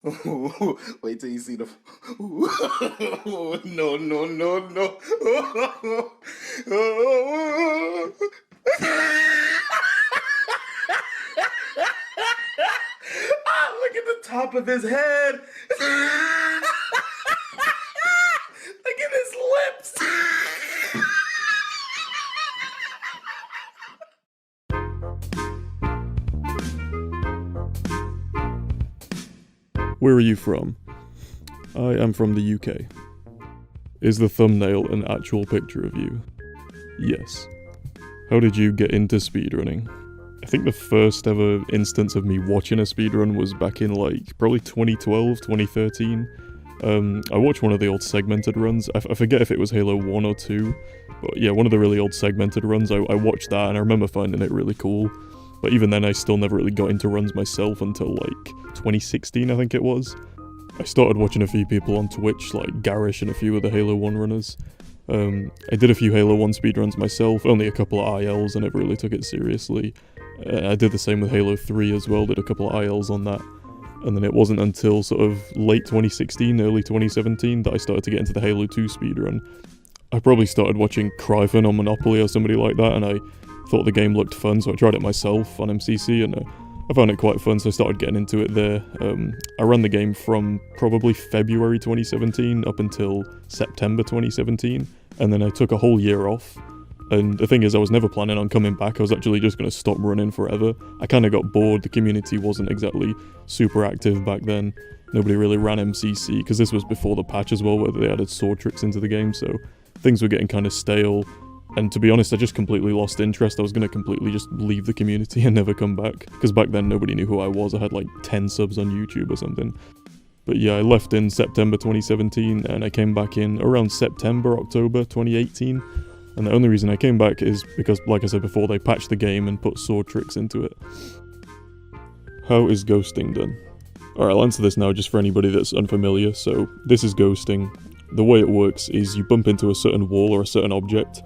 Wait till you see the. No, no, no, no. Ah, look at the top of his head. Look at his lips. Where are you from? I am from the UK. Is the thumbnail an actual picture of you? Yes. How did you get into speedrunning? I think the first ever instance of me watching a speedrun was back in probably 2012, 2013. I watched one of the old segmented runs. I forget if it was Halo 1 or 2, but yeah, one of the really old segmented runs. I watched that and I remember finding it really cool. But even then I still never really got into runs myself until 2016 I think it was. I started watching a few people on Twitch like Garish and a few of the Halo 1 runners. I did a few Halo 1 speedruns myself, only a couple of ILs, I never really took it seriously. I did the same with Halo 3 as well, did a couple of ILs on that. And then it wasn't until sort of late 2016, early 2017 that I started to get into the Halo 2 speedrun. I probably started watching Cryphon on Monopoly or somebody like that, and I thought the game looked fun, so I tried it myself on MCC, and I found it quite fun, so I started getting into it there. I ran the game from probably February 2017 up until September 2017, and then I took a whole year off. And the thing is, I was never planning on coming back. I was actually just going to stop running forever. I kind of got bored. The community wasn't exactly super active back then. Nobody really ran MCC, because this was before the patch as well, where they added sword tricks into the game, so things were getting kind of stale. And to be honest, I just completely lost interest. I was going to completely just leave the community and never come back, because back then nobody knew who I was. I had like 10 subs on YouTube or something. But yeah, I left in September 2017, and I came back in around September, October 2018. And the only reason I came back is because, like I said before, they patched the game and put sword tricks into it. How is ghosting done? Alright, I'll answer this now just for anybody that's unfamiliar. So, this is ghosting. The way it works is you bump into a certain wall or a certain object.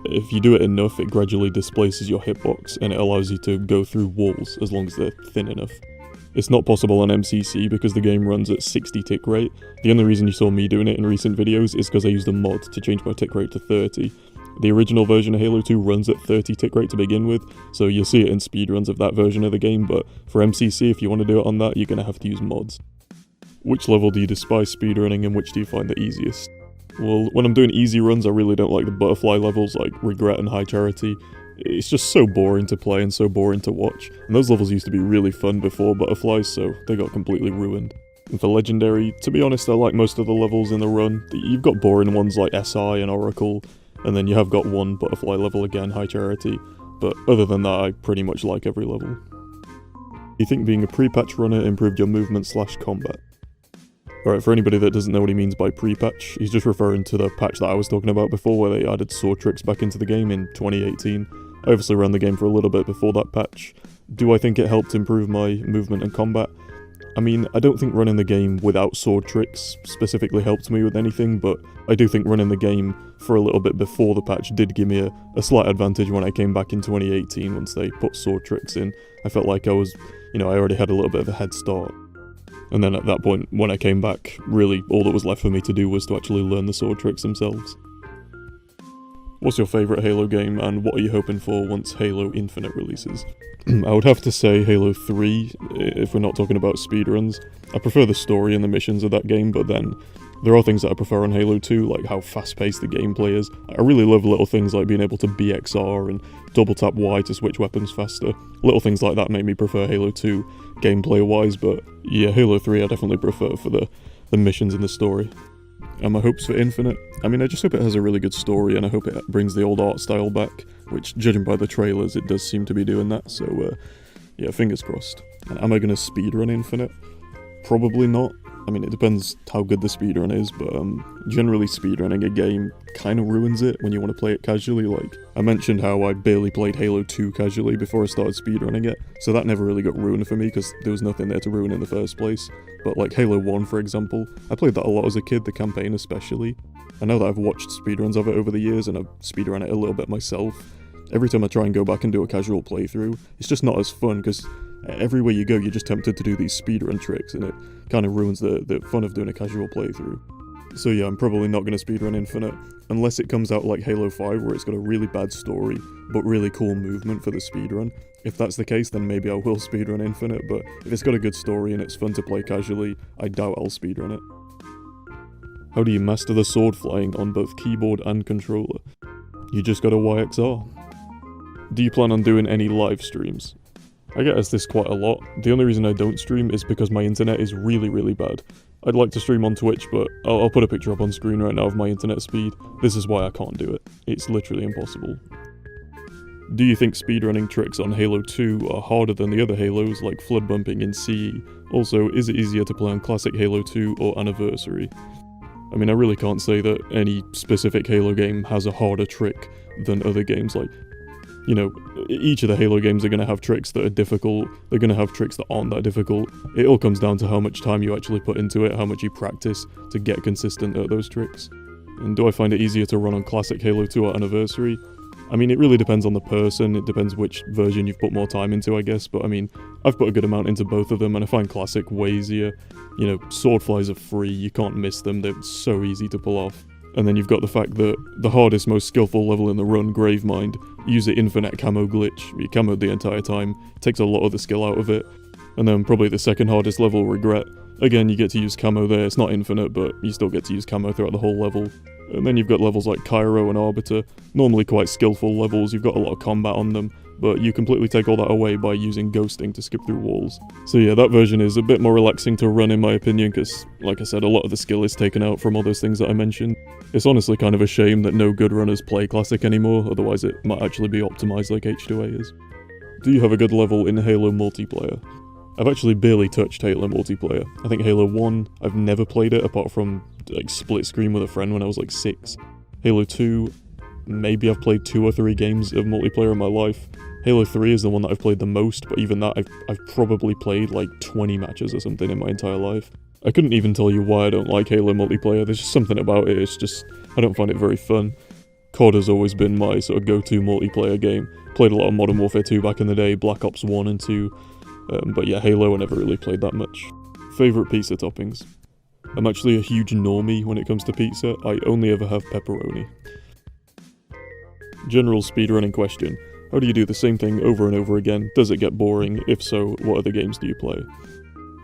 If you do it enough, it gradually displaces your hitbox, and it allows you to go through walls as long as they're thin enough. It's not possible on MCC because the game runs at 60 tick rate. The only reason you saw me doing it in recent videos is because I used a mod to change my tick rate to 30. The original version of Halo 2 runs at 30 tick rate to begin with, so you'll see it in speedruns of that version of the game, but for MCC, if you want to do it on that, you're going to have to use mods. Which level do you despise speedrunning, and which do you find the easiest? Well, when I'm doing easy runs, I really don't like the butterfly levels like Regret and High Charity. It's just so boring to play and so boring to watch, and those levels used to be really fun before butterflies, so they got completely ruined. And for Legendary, to be honest, I like most of the levels in the run. You've got boring ones like SI and Oracle, and then you have got one butterfly level again, High Charity, but other than that, I pretty much like every level. Do you think being a pre-patch runner improved your movement/combat? Alright, for anybody that doesn't know what he means by pre-patch, he's just referring to the patch that I was talking about before where they added sword tricks back into the game in 2018. I obviously ran the game for a little bit before that patch. Do I think it helped improve my movement and combat? I mean, I don't think running the game without sword tricks specifically helped me with anything, but I do think running the game for a little bit before the patch did give me a slight advantage when I came back in 2018 once they put sword tricks in. I felt like I was, I already had a little bit of a head start. And then at that point, when I came back, really all that was left for me to do was to actually learn the sword tricks themselves. What's your favourite Halo game, and what are you hoping for once Halo Infinite releases? I would have to say Halo 3, if we're not talking about speedruns. I prefer the story and the missions of that game, but then there are things that I prefer on Halo 2, like how fast-paced the gameplay is. I really love little things like being able to BXR and double-tap Y to switch weapons faster. Little things like that make me prefer Halo 2 gameplay-wise, but yeah, Halo 3 I definitely prefer for the missions and the story. And my hopes for Infinite? I mean, I just hope it has a really good story, and I hope it brings the old art style back, which, judging by the trailers, it does seem to be doing that, so yeah, fingers crossed. And am I going to speedrun Infinite? Probably not. I mean, it depends how good the speedrun is, but generally speedrunning a game kind of ruins it when you want to play it casually. Like, I mentioned how I barely played Halo 2 casually before I started speedrunning it, so that never really got ruined for me because there was nothing there to ruin in the first place. But like Halo 1, for example, I played that a lot as a kid, the campaign especially. I know that I've watched speedruns of it over the years, and I've speedrun it a little bit myself. Every time I try and go back and do a casual playthrough, it's just not as fun because everywhere you go, you're just tempted to do these speedrun tricks, and it kind of ruins the fun of doing a casual playthrough. So yeah, I'm probably not going to speedrun Infinite, unless it comes out like Halo 5, where it's got a really bad story, but really cool movement for the speedrun. If that's the case, then maybe I will speedrun Infinite, but if it's got a good story and it's fun to play casually, I doubt I'll speedrun it. How do you master the sword flying on both keyboard and controller? You just got a YXR. Do you plan on doing any live streams? I get asked this quite a lot. The only reason I don't stream is because my internet is really, really bad. I'd like to stream on Twitch, but I'll put a picture up on screen right now of my internet speed. This is why I can't do it. It's literally impossible. Do you think speedrunning tricks on Halo 2 are harder than the other Halos, like flood bumping in CE? Also, is it easier to play on classic Halo 2 or Anniversary? I mean, I really can't say that any specific Halo game has a harder trick than other games. Like, you know, each of the Halo games are going to have tricks that are difficult, they're going to have tricks that aren't that difficult. It all comes down to how much time you actually put into it, how much you practice to get consistent at those tricks. And do I find it easier to run on classic Halo 2 or Anniversary? I mean, it really depends on the person, it depends which version you've put more time into, I guess, but I mean, I've put a good amount into both of them, and I find classic way easier. You know, swordflies are free, you can't miss them, they're so easy to pull off. And then you've got the fact that the hardest, most skillful level in the run, Gravemind, you use the infinite camo glitch, you camoed the entire time, it takes a lot of the skill out of it. And then probably the second hardest level, Regret. Again, you get to use camo there, it's not infinite, but you still get to use camo throughout the whole level. And then you've got levels like Cairo and Arbiter, normally quite skillful levels, you've got a lot of combat on them, but you completely take all that away by using ghosting to skip through walls. So yeah, that version is a bit more relaxing to run in my opinion, because, like I said, a lot of the skill is taken out from all those things that I mentioned. It's honestly kind of a shame that no good runners play Classic anymore, otherwise it might actually be optimized like H2A is. Do you have a good level in Halo multiplayer? I've actually barely touched Halo multiplayer. I think Halo 1, I've never played it apart from like split screen with a friend when I was like 6. Halo 2, maybe I've played 2 or 3 games of multiplayer in my life. Halo 3 is the one that I've played the most, but even that I've probably played like 20 matches or something in my entire life. I couldn't even tell you why I don't like Halo multiplayer, there's just something about it, it's just, I don't find it very fun. COD has always been my sort of go-to multiplayer game. Played a lot of Modern Warfare 2 back in the day, Black Ops 1 and 2. But yeah, Halo I never really played that much. Favourite pizza toppings? I'm actually a huge normie when it comes to pizza, I only ever have pepperoni. General speedrunning question. How do you do the same thing over and over again? Does it get boring? If so, what other games do you play?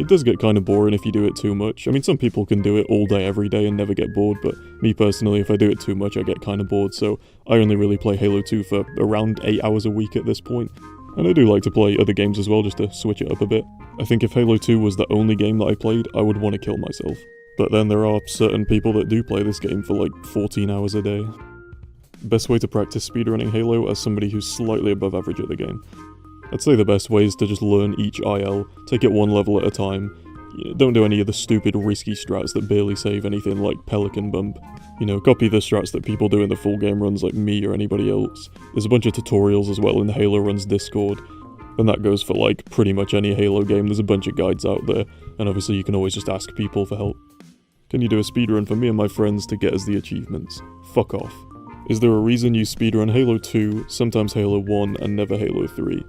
It does get kind of boring if you do it too much. I mean, some people can do it all day every day and never get bored, but me personally, if I do it too much, I get kind of bored, so I only really play Halo 2 for around 8 hours a week at this point. And I do like to play other games as well, just to switch it up a bit. I think if Halo 2 was the only game that I played, I would want to kill myself. But then there are certain people that do play this game for like 14 hours a day. Best way to practice speedrunning Halo as somebody who's slightly above average at the game. I'd say the best way is to just learn each IL, take it one level at a time. Don't do any of the stupid risky strats that barely save anything like Pelican Bump. You know, copy the strats that people do in the full game runs like me or anybody else. There's a bunch of tutorials as well in the Halo Runs Discord. And that goes for like pretty much any Halo game, there's a bunch of guides out there, and obviously you can always just ask people for help. Can you do a speedrun for me and my friends to get us the achievements? Fuck off. Is there a reason you speedrun Halo 2, sometimes Halo 1, and never Halo 3?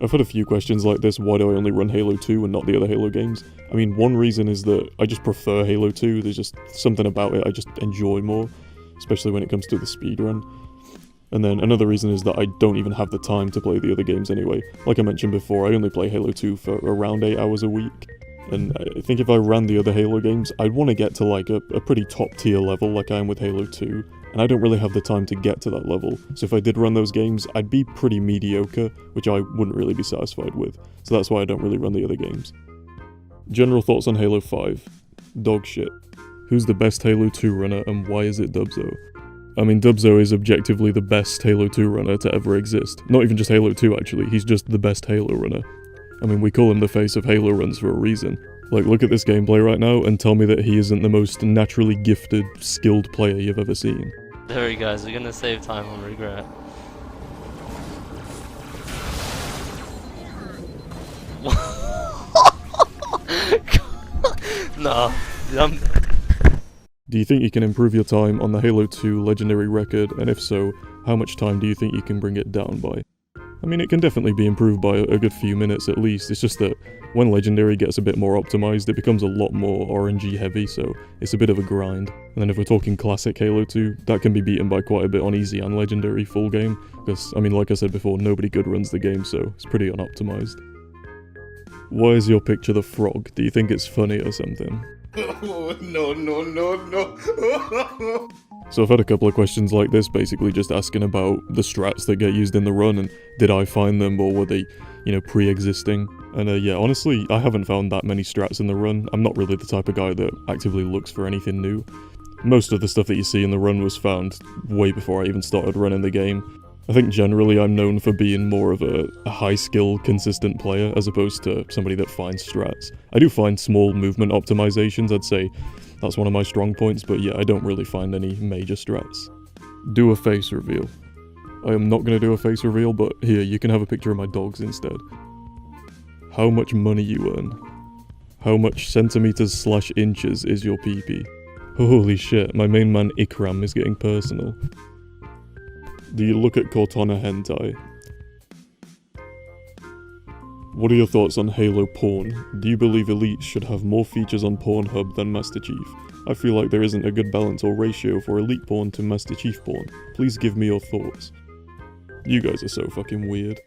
I've had a few questions like this, why do I only run Halo 2 and not the other Halo games? I mean, one reason is that I just prefer Halo 2, there's just something about it I just enjoy more, especially when it comes to the speedrun. And then another reason is that I don't even have the time to play the other games anyway. Like I mentioned before, I only play Halo 2 for around 8 hours a week. And I think if I ran the other Halo games, I'd want to get to like a pretty top tier level like I am with Halo 2. And I don't really have the time to get to that level, so if I did run those games, I'd be pretty mediocre, which I wouldn't really be satisfied with, so that's why I don't really run the other games. General thoughts on Halo 5. Dog shit. Who's the best Halo 2 runner and why is it Dubzo? I mean, Dubzo is objectively the best Halo 2 runner to ever exist. Not even just Halo 2 actually, he's just the best Halo runner. I mean, we call him the face of Halo runs for a reason. Like, look at this gameplay right now and tell me that he isn't the most naturally gifted, skilled player you've ever seen. Sorry guys, we're gonna save time on Regret. No, Do you think you can improve your time on the Halo 2 legendary record, and if so, how much time do you think you can bring it down by? I mean, it can definitely be improved by a good few minutes at least. It's just that when Legendary gets a bit more optimized, it becomes a lot more RNG heavy, so it's a bit of a grind. And then if we're talking classic Halo 2, that can be beaten by quite a bit on easy and Legendary full game, because, I mean, like I said before, nobody good runs the game, so it's pretty unoptimized. Why is your picture the frog? Do you think it's funny or something? Oh, no. So I've had a couple of questions like this, basically just asking about the strats that get used in the run, and did I find them, or were they, you know, pre-existing? And yeah, honestly, I haven't found that many strats in the run. I'm not really the type of guy that actively looks for anything new. Most of the stuff that you see in the run was found way before I even started running the game. I think generally I'm known for being more of a high-skill, consistent player, as opposed to somebody that finds strats. I do find small movement optimizations, I'd say that's one of my strong points, but yeah, I don't really find any major strats. Do a face reveal. I am not going to do a face reveal, but here, you can have a picture of my dogs instead. How much money you earn. How much centimeters/inches is your PP? Holy shit, my main man Ikram is getting personal. Do you look at Cortana hentai? What are your thoughts on Halo porn? Do you believe elites should have more features on Pornhub than Master Chief? I feel like there isn't a good balance or ratio for elite porn to Master Chief porn. Please give me your thoughts. You guys are so fucking weird.